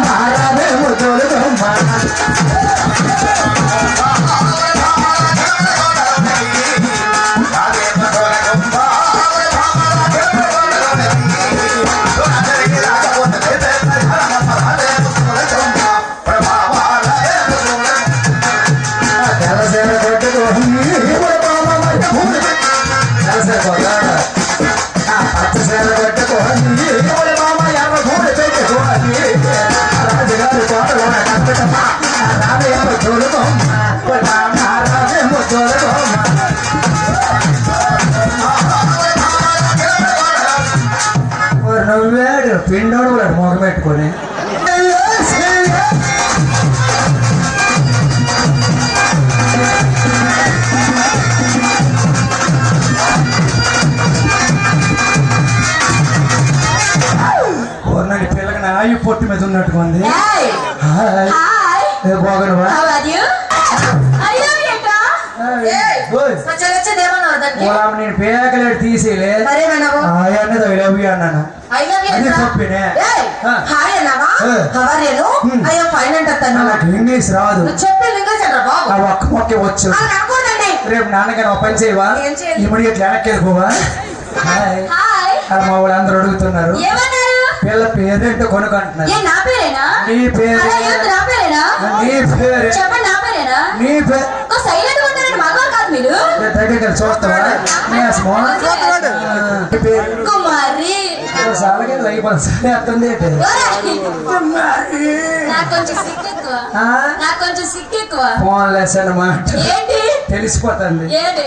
మారాదే ముద్దులు బొమ్మ నవ్వాడు పిండోడు కూడా మొగ పెట్టుకొని పిల్లగా నాయి పొట్టి మీద ఉన్నట్టుగా ఉంది బాగున్నావా నేను పేకలేడు తీసేలే అన్నాను అది తప్పినే నాకు ఇంగ్లీష్ రాదు ఒక్క మొక్కే వచ్చు రేపు నాన్నగారు ఒక పని చేయవా ఇమీడియట్ వెనక్కి వెళ్ళిపోవా మా వాళ్ళు అందరూ అడుగుతున్నారు పిల్ల పేరేంటో కొనుక్కుంటున్నారు నీ పేరు నీ పేరు దగ్గర చూస్తావా అర్థం ఫోన్ లెస్ అన్నమాట తెలిసిపోతుంది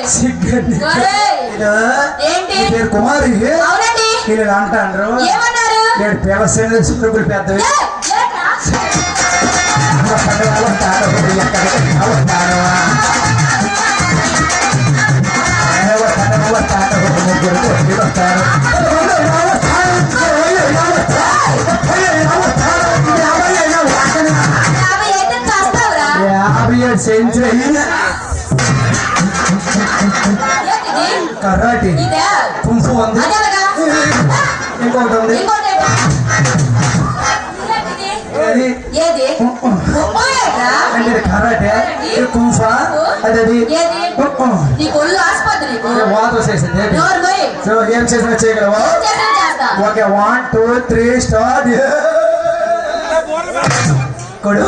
సిగ్గండి పేరు కుమారి వీళ్ళు అంటారు నేను పిల్లసేన సుప్రభులు పెద్దవి సెంచరీ కరాటి కుంఫు ఉంది ఇంకొకటి ఉంది అంటే కరాటే కుంఫా అది వాత వచ్చేసింది సో ఏం చేసినా చేయగలవా ఓకే 1 2 3 స్టార్ట్ కొడు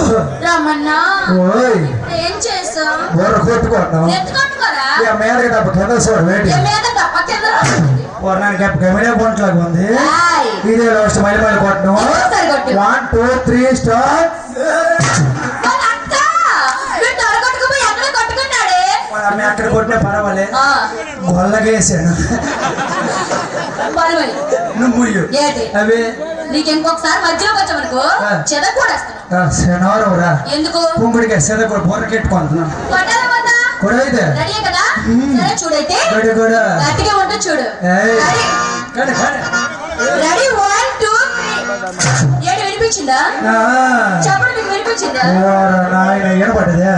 కొట్టుకుంటున్నాం మీద కింద చూడు వేటి గమిడే పొంట్లాగా ఉంది ఇదే లాస్ట్ మళ్ళీ మళ్ళీ కొట్టడం 1 2 3 స్టార్ట్ అక్కడ కొట్టినా పర్వాలే గొల్లగేసాను నువ్వు అవే నీకు ఇంకొకసారి మధ్యలోకి వచ్చామనుకో చెదకు కూడా శనివారం రా ఎందుకు కుంకుడికి చెదకు బోర్రకెట్టుకుంటున్నాను కొడైతే చూడైతే గట్టిగా ఉంటుంది చూడు రెడీ 1 2 3 వినిపించిందా చెప్పండి మీకు వినిపించిందా వినపడ్డదా